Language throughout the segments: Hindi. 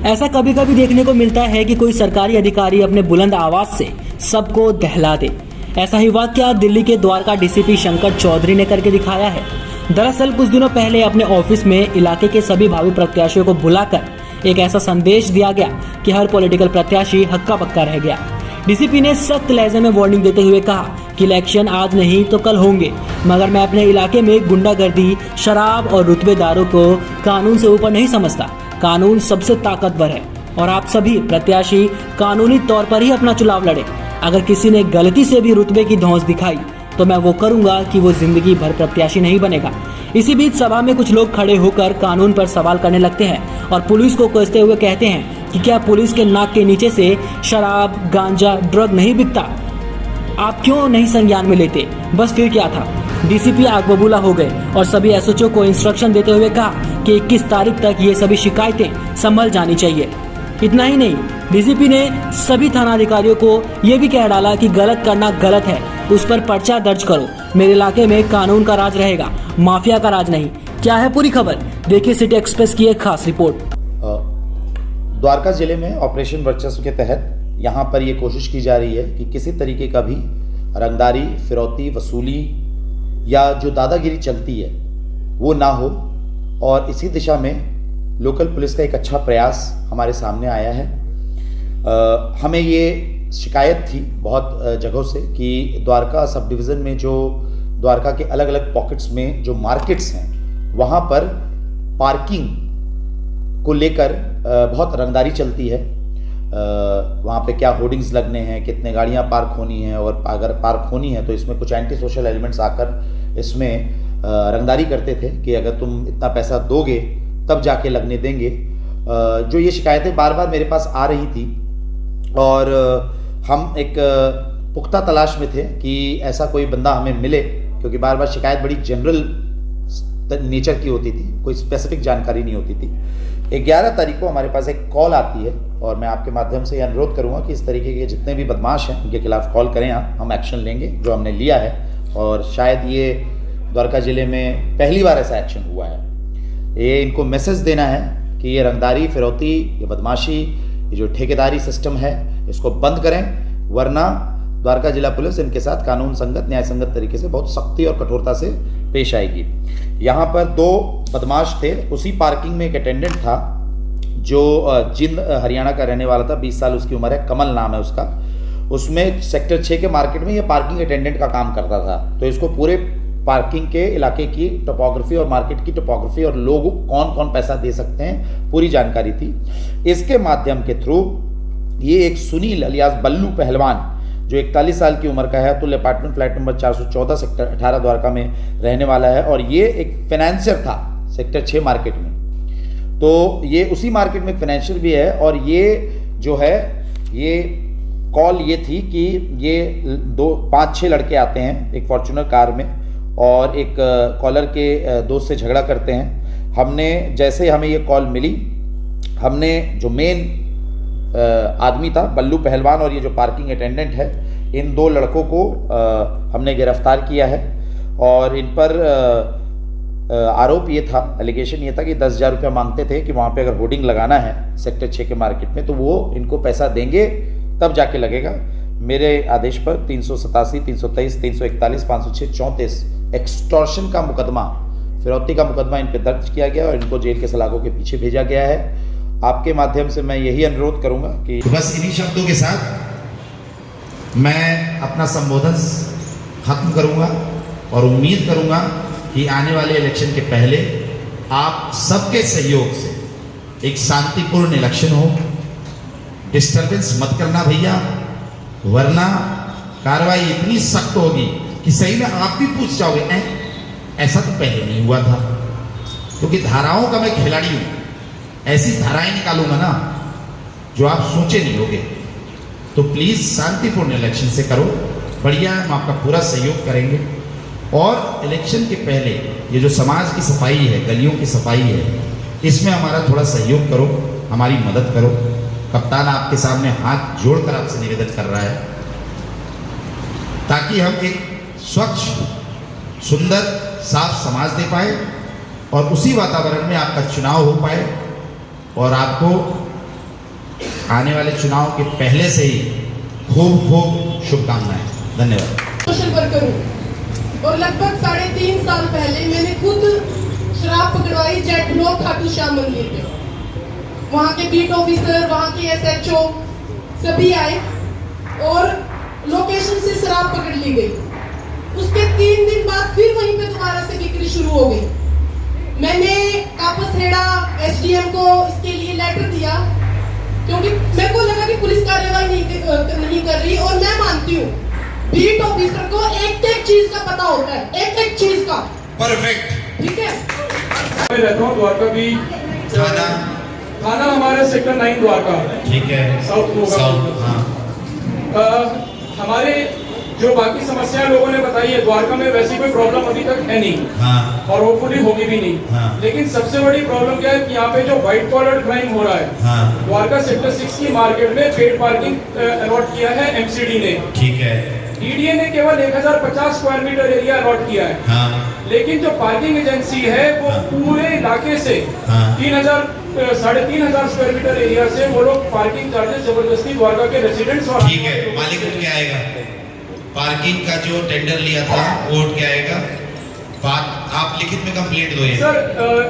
ऐसा कभी कभी देखने को मिलता है कि कोई सरकारी अधिकारी अपने बुलंद आवाज से सबको दहला दे। ऐसा ही वाकया दिल्ली के द्वारका डीसीपी शंकर चौधरी ने करके दिखाया है। दरअसल कुछ दिनों पहले अपने ऑफिस में इलाके के सभी भावी प्रत्याशियों को बुलाकर एक ऐसा संदेश दिया गया कि हर पॉलिटिकल प्रत्याशी हक्का बक्का रह गया। डीसीपी ने सख्त लहजे में वार्निंग देते हुए कहा कि इलेक्शन आज नहीं तो कल होंगे, मगर मैं अपने इलाके में गुंडागर्दी, शराब और रुतबेदारों को कानून से ऊपर नहीं समझता। कानून सबसे ताकतवर है और आप सभी प्रत्याशी कानूनी तौर पर ही अपना चुनाव लड़े। अगर किसी ने गलती से भी रुतबे की धौंस दिखाई तो मैं वो करूंगा कि वो जिंदगी भर प्रत्याशी नहीं बनेगा। इसी बीच सभा में कुछ लोग खड़े होकर कानून पर सवाल करने लगते हैं और पुलिस को कोसते हुए कहते हैं कि क्या पुलिस के नाक के नीचे से शराब, गांजा, ड्रग नहीं बिकता? आप क्यों नहीं संज्ञान में लेते? बस फिर क्या था? डीसीपी आग बबूला हो गए और सभी एसएचओ को इंस्ट्रक्शन देते हुए कहा कि 21 तारीख तक ये सभी शिकायतें संभल जानी चाहिए। इतना ही नहीं, डीसीपी ने सभी थानाधिकारियों को ये भी कह डाला कि गलत करना गलत है, उस पर पर्चा दर्ज करो। मेरे इलाके में कानून का राज रहेगा, माफिया का राज नहीं। क्या है पूरी खबर? देखिए सिटी एक्सप्रेस की एक खास रिपोर्ट। द्वारका जिले में ऑपरेशन वर्चस्व के तहत यहाँ पर ये कोशिश की जा रही है कि किसी तरीके का भी रंगदारी, फिरौती, वसूली या जो दादागिरी चलती है वो ना हो, और इसी दिशा में लोकल पुलिस का एक अच्छा प्रयास हमारे सामने आया है। हमें ये शिकायत थी बहुत जगहों से कि द्वारका सब डिवीज़न में जो द्वारका के अलग अलग पॉकेट्स में जो मार्केट्स हैं वहाँ पर पार्किंग को लेकर बहुत रंगदारी चलती है। वहाँ पे क्या होर्डिंग्स लगने हैं, कितने गाड़ियाँ पार्क होनी हैं, और अगर पार्क होनी है तो इसमें कुछ एंटी सोशल एलिमेंट्स आकर इसमें रंगदारी करते थे कि अगर तुम इतना पैसा दोगे तब जाके लगने देंगे। जो ये शिकायतें बार बार मेरे पास आ रही थी और हम एक पुख्ता तलाश में थे कि ऐसा कोई बंदा हमें मिले, क्योंकि बार बार शिकायत बड़ी जनरल नेचर की होती थी, कोई स्पेसिफिक जानकारी नहीं होती थी। 11 तारीख को हमारे पास एक कॉल आती है और मैं आपके माध्यम से यह अनुरोध करूंगा कि इस तरीके के जितने भी बदमाश हैं उनके खिलाफ कॉल करें। हम एक्शन लेंगे जो हमने लिया है, और शायद ये द्वारका ज़िले में पहली बार ऐसा एक्शन हुआ है। ये इनको मैसेज देना है कि ये रंगदारी, फिरौती, ये बदमाशी, ये जो ठेकेदारी सिस्टम है इसको बंद करें, वरना द्वारका जिला पुलिस इनके साथ कानून संगत, न्याय संगत तरीके से बहुत सख्ती और कठोरता से पेश आएगी। यहाँ पर 2 बदमाश थे। उसी पार्किंग में एक अटेंडेंट था जो जिंद हरियाणा का रहने वाला था, 20 साल उसकी उम्र है, कमल नाम है उसका। उसमें सेक्टर 6 के मार्केट में ये पार्किंग अटेंडेंट का काम करता था। तो इसको पूरे पार्किंग के इलाके की टोपोग्राफी और मार्केट की टोपोग्राफी और लोग कौन कौन पैसा दे सकते हैं पूरी जानकारी थी। इसके माध्यम के थ्रू ये एक सुनील अलियास बल्लू पहलवान जो 41 साल की उम्र का है, Atul apartment flat number 414 sector 18 Dwarka में रहने वाला है, और ये एक फाइनेंशियर था सेक्टर 6 मार्केट में। तो ये उसी मार्केट में फाइनेंशियर भी है, और ये जो है ये कॉल ये थी कि ये 5-6 लड़के आते हैं एक फॉर्च्यूनर कार में और एक कॉलर के दोस्त से झगड़ा करते हैं। हमने जैसे हमें ये कॉल मिली, हमने जो मेन आदमी था बल्लू पहलवान और ये जो पार्किंग अटेंडेंट है, इन 2 लड़कों को हमने गिरफ्तार किया है। और इन पर आरोप ये था, एलिगेशन ये था कि 10,000 रुपया मांगते थे कि वहाँ पे अगर होर्डिंग लगाना है सेक्टर 6 के मार्केट में तो वो इनको पैसा देंगे तब जाके लगेगा। मेरे आदेश पर 387, 323, 341, 506, 34 एक्सटॉर्शन का मुकदमा, फिरौती का मुकदमा इन पर दर्ज किया गया और इनको जेल के सलाखों के पीछे भेजा गया है। आपके माध्यम से मैं यही अनुरोध करूंगा कि बस इन्हीं शब्दों के साथ मैं अपना संबोधन खत्म करूंगा और उम्मीद करूंगा कि आने वाले इलेक्शन के पहले आप सबके सहयोग से एक शांतिपूर्ण इलेक्शन हो। डिस्टर्बेंस मत करना भैया, वरना कार्रवाई इतनी सख्त होगी कि सही में आप भी पूछ जाओगे ऐसा तो पहले नहीं हुआ था, क्योंकि धाराओं का मैं खिलाड़ी हूं। ऐसी धाराएं निकालूंगा ना जो आप सोचे नहीं होगे। तो प्लीज शांतिपूर्ण इलेक्शन से करो, बढ़िया, हम आपका पूरा सहयोग करेंगे। और इलेक्शन के पहले ये जो समाज की सफाई है, गलियों की सफाई है, इसमें हमारा थोड़ा सहयोग करो, हमारी मदद करो। कप्तान आपके सामने हाथ जोड़कर आपसे निवेदन कर रहा है ताकि हम एक स्वच्छ, सुंदर, साफ समाज दे पाए और उसी वातावरण में आपका चुनाव हो पाए और आपको आने वाले चुनाव के पहले से ही खूब खूब शुभकामनाएं। धन्यवाद। क्वेश्चन पर करूं और लगभग 3.5 साल पहले मैंने खुद शराब पकड़वाई जेट ब्लॉक खाटू श्याम मंदिर पे। वहाँ के बीट ऑफिसर, वहाँ के SHO सभी आए और लोकेशन से शराब पकड़ ली गई। उसके 3 दिन बाद फिर वहीं पे दोबारा से बिक्री शुरू हो गई। मैंने कापसहेड़ा SDM को इसके लिए लेटर दिया क्योंकि मेरे को लगा कि पुलिस कार्रवाई नहीं कर रही, और मैं मानती हूँ बीट ऑफिसर को एक चीज का पता होता है, एक चीज का। परफेक्ट। ठीक है। मैं रहता हूँ द्वारका भी। थाना हमारे सेक्टर 9 द्वारका। ठीक है। साउथ होगा। साउथ, हाँ। हमारे जो बाकी समस्याएं लोगों ने बताई है, द्वारका में वैसी कोई प्रॉब्लम अभी तक है नहीं। हाँ। और होपफुली होगी भी नहीं। हाँ। लेकिन सबसे बड़ी प्रॉब्लम क्या है कि यहाँ पे जो व्हाइट कॉलर क्राइम हो रहा है, हाँ। द्वारका सेक्टर 6 की मार्केट में पेड पार्किंग अलॉट किया है MCD ने। ठीक है। DDA ने केवल 1050 स्क्वायर मीटर एरिया अलॉट किया है। हाँ। लेकिन जो पार्किंग एजेंसी है वो हाँ। पूरे इलाके से हाँ। 3,500 स्क्वायर मीटर एरिया से वो लोग पार्किंग चार्जेस जबरदस्ती द्वारका के रेजिडेंट्स और ठीक है। मालिक उठ के आएगा। पार्किंग का जो टेंडर लिया था वो उठ के आएगा। बात आप लिखित में कंप्लेंट दो। ये सर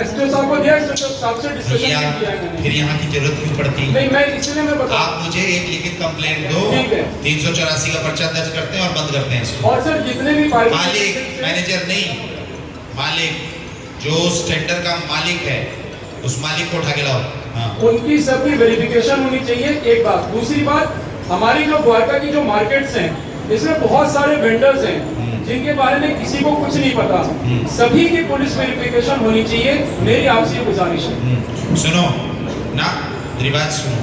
SDO साहब को दिया, SDO साहब से डिस्कशन किया है मैंने। फिर यहाँ की जरूरत क्यों पड़ती? नहीं, मैं इसलिए मैं बता, आप मुझे एक लिखित कंप्लेंट दो। ठीक है। 384 का पर्चा दर्ज करते हैं और बंद करते हैं इसको। और सर जितने भी पार्किंग मालिक, मैनेजर नहीं, मालिक जो उस टेंडर का मालिक है उस मालिक को उठा के लाओ। हाँ। उनकी सबकी वेरिफिकेशन होनी चाहिए, एक बात। दूसरी बात, हमारी जो द्वारका की जो मार्केट्स हैं इसमें बहुत सारे वेंडर्स हैं जिनके बारे में किसी को कुछ नहीं पता। सभी की पुलिस वेरिफिकेशन होनी चाहिए, मेरी आपसे गुजारिश है। सुनो ना, मेरी बात सुनो।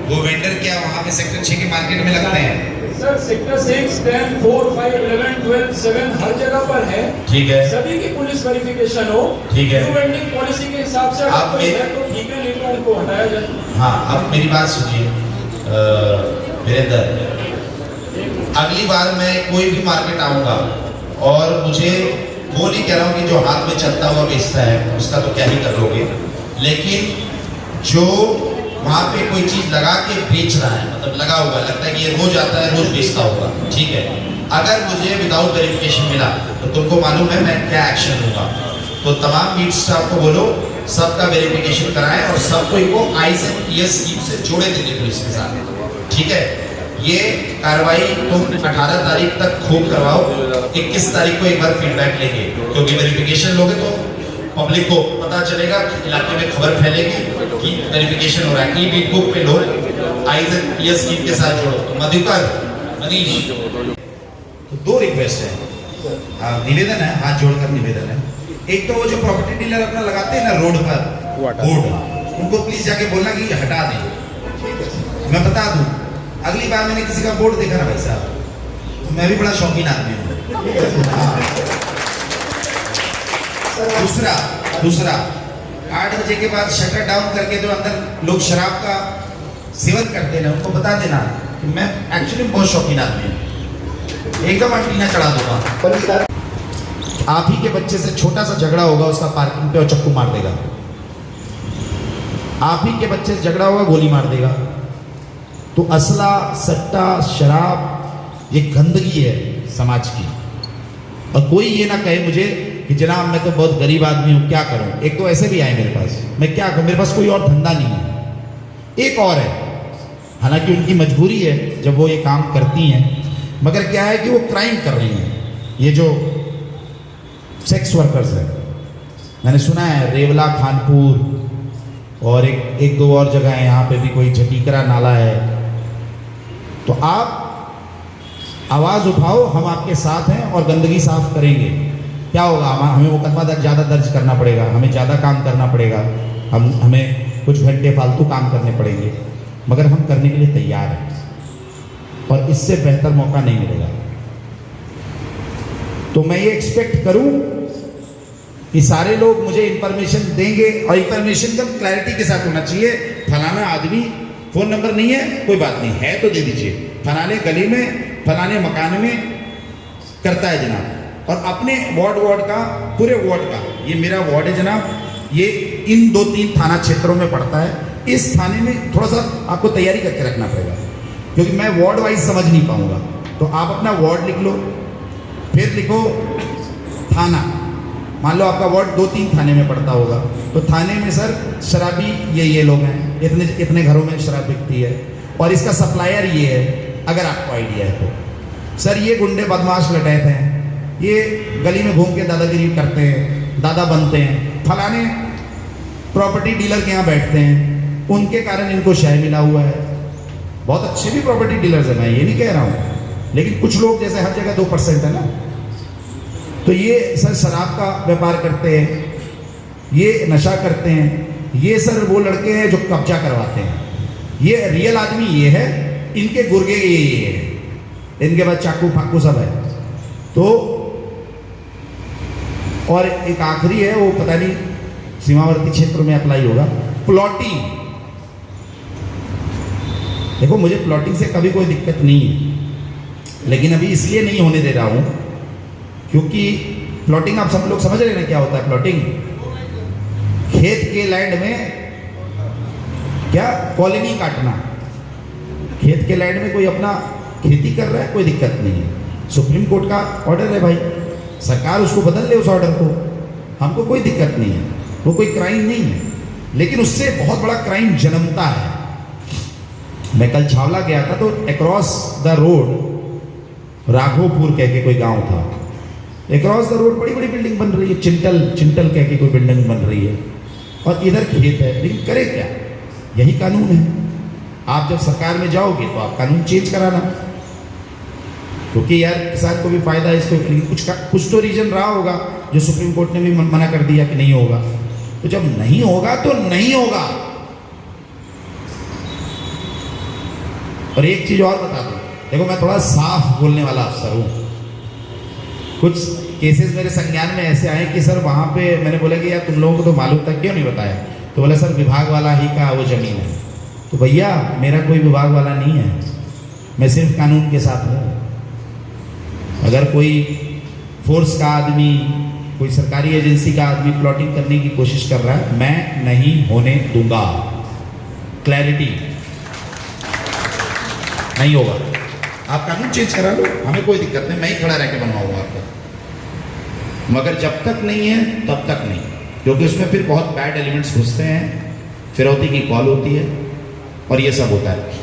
वो वेंडर क्या वहाँ पे सेक्टर 6 के मार्केट में लगते हैं? सर सेक्टर 6, 10, 4, 5, 11, 12, 7 हर जगह पर है। ठीक है। सभी की पुलिस वेरिफिकेशन हो। ठीक है। वेंडिंग पॉलिसी के हिसाब से आप अगर है तो ठीक है, नहीं तो उनको हटाया जाए। हाँ, अब मेरी बात सुनिए वीरेंद्र, अगली बार मैं कोई भी मार्केट आऊंगा और मुझे वो नहीं कह रहा हूँ कि जो हाथ में चलता हुआ बेचता है उसका तो क्या ही कर लोगे, लेकिन जो वहाँ पे कोई चीज लगा के बेच रहा है, मतलब लगा हुआ लगता है कि ये रोज आता है रोज बेचता होगा, ठीक है, अगर मुझे विदाउट वेरिफिकेशन मिला तो तुमको मालूम है मैं क्या एक्शन लूंगा। तो तमाम मीट स्टाफ को बोलो सबका वेरिफिकेशन कराएं और सबको इनको आईज एंड ईयर्स स्कीम से जोड़े देंगे पुलिस के साथ, ठीक है। ये कार्रवाई तुम 18 तारीख तक खूब करवाओ, 21 तारीख को एक बार फीडबैक लेंगे, क्योंकि वेरिफिकेशन लोगे तो पब्लिक को पता चलेगा, इलाके में खबर फैलेगी कि वेरिफिकेशन हो रहा है। ई-बीट बुक पे लो, आईज एंड ईयर्स स्कीम के साथ जोड़ो। तो मधुकर, मनीष, तो 2 रिक्वेस्ट है, निवेदन है, हाथ जोड़कर निवेदन है। एक तो वो जो प्रॉपर्टी डीलर अपना लगाते हैं ना रोड पर बोर्ड, उनको प्लीज जाके बोलना कि हटा दें। मैं बता दूं, अगली बार मैंने किसी का बोर्ड देखा ना भाई साहब, तो मैं भी बड़ा शौकीन आदमी हूँ। दूसरा 8 बजे के बाद शटर डाउन करके जो अंदर लोग शराब का सेवन करते हैं उनको बता देना कि मैं एक्चुअली बहुत शौकीन आदमी हूँ, एकदम एंटीना चढ़ा दूंगा। आप ही के बच्चे से छोटा सा झगड़ा होगा उसका पार्किंग पे और चक्कू मार देगा, आप ही के बच्चे से झगड़ा होगा गोली मार देगा। तो असला, सट्टा, शराब ये गंदगी है समाज की, और कोई ये ना कहे मुझे कि जनाब मैं तो बहुत गरीब आदमी हूं, क्या करूं। एक तो ऐसे भी आए मेरे पास, मैं क्या करूं, मेरे पास कोई और धंधा नहीं है। एक और है, हालांकि उनकी मजबूरी है जब वो ये काम करती हैं, मगर क्या है कि वो क्राइम कर रही हैं। ये जो सेक्स वर्कर्स हैं, मैंने सुना है रेवला, खानपुर और एक दो और जगह है, यहाँ पे भी कोई झटीकरा नाला है। तो आप आवाज़ उठाओ, हम आपके साथ हैं और गंदगी साफ करेंगे। क्या होगा, हमें मुकदमा ज़्यादा दर्ज करना पड़ेगा, हमें ज़्यादा काम करना पड़ेगा, हमें कुछ घंटे फालतू काम करने पड़ेंगे, मगर हम करने के लिए तैयार हैं और इससे बेहतर मौका नहीं मिलेगा। तो मैं ये एक्सपेक्ट करूं कि सारे लोग मुझे इंफॉर्मेशन देंगे, और इंफॉर्मेशन एकदम क्लैरिटी के साथ होना चाहिए। फलाना आदमी, फोन नंबर नहीं है कोई बात नहीं है तो दे दीजिए, फलाने गली में फलाने मकान में करता है जनाब, और अपने वार्ड का, पूरे वार्ड का, ये मेरा वार्ड है जनाब, ये इन 2-3 थाना क्षेत्रों में पड़ता है, इस थाने में थोड़ा सा आपको तैयारी करके रखना पड़ेगा, क्योंकि मैं वार्ड वाइज समझ नहीं पाऊंगा। तो आप अपना वार्ड लिख लो, फिर लिखो थाना। मान लो आपका वार्ड 2-3 थाने में पड़ता होगा, तो थाने में सर शराबी ये लोग हैं, इतने घरों में शराब बिकती है और इसका सप्लायर ये है, अगर आपको आइडिया है तो। सर ये गुंडे बदमाश लटैत हैं, ये गली में घूम के दादागिरी करते हैं, दादा बनते हैं, फलाने प्रॉपर्टी डीलर के यहाँ बैठते हैं, उनके कारण इनको शय मिला हुआ है। बहुत अच्छे भी प्रॉपर्टी डीलर्स हैं, मैं ये नहीं कह रहा हूँ, लेकिन कुछ लोग जैसे हर जगह 2% है ना, तो ये सर शराब का व्यापार करते हैं, ये नशा करते हैं, ये सर वो लड़के हैं जो कब्जा करवाते हैं। ये रियल आदमी ये है, इनके गुर्गे ये है, इनके पास चाकू फाकू सब है। तो और एक आखिरी है, वो पता नहीं सीमावर्ती क्षेत्र में अप्लाई होगा, प्लॉटिंग। देखो मुझे प्लॉटिंग से कभी कोई दिक्कत नहीं है, लेकिन अभी इसलिए नहीं होने दे रहा हूं क्योंकि प्लॉटिंग आप सब लोग समझ रहे हैं ना क्या होता है प्लॉटिंग। खेत के लैंड में क्या कॉलोनी काटना, खेत के लैंड में कोई अपना खेती कर रहा है, कोई दिक्कत नहीं है, सुप्रीम कोर्ट का ऑर्डर है भाई, सरकार उसको बदल ले उस ऑर्डर को, हमको कोई दिक्कत नहीं है, वो कोई क्राइम नहीं है, लेकिन उससे बहुत बड़ा क्राइम जन्मता है। मैं कल छावला गया था, तो अक्रॉस द रोड राघोपुर कह के कोई गांव था, अक्रॉस द रोड बड़ी बड़ी बिल्डिंग बन रही है, चिंटल कह के कोई बिल्डिंग बन रही है, और इधर खेत है, लेकिन करे क्या, यही कानून है। आप जब सरकार में जाओगे तो आप कानून चेंज कराना, क्योंकि यार किसान को भी फायदा है इसको, लेकिन कुछ तो रीजन रहा होगा जो सुप्रीम कोर्ट ने भी मना कर दिया कि नहीं होगा। तो जब नहीं होगा तो नहीं होगा। और एक चीज और बता दूं, देखो मैं थोड़ा साफ बोलने वाला अफसर हूं। कुछ केसेस मेरे संज्ञान में ऐसे आए कि सर वहां पे मैंने बोला कि यार तुम लोगों को तो मालूम था, क्यों नहीं बताया? तो बोला सर विभाग वाला ही का वो जमीन है। तो भैया मेरा कोई विभाग वाला नहीं है, मैं सिर्फ कानून के साथ हूँ। अगर कोई फोर्स का आदमी, कोई सरकारी एजेंसी का आदमी प्लॉटिंग करने की कोशिश कर रहा है, मैं नहीं होने दूंगा। क्लैरिटी, नहीं होगा। आप कानून चेंज करा लो, हमें कोई दिक्कत नहीं, मैं ही खड़ा रह के बनवाऊंगा आपका, मगर जब तक नहीं है तब तक नहीं, क्योंकि उसमें फिर बहुत बैड एलिमेंट्स घुसते हैं, फिरौती की कॉल होती है और ये सब होता है।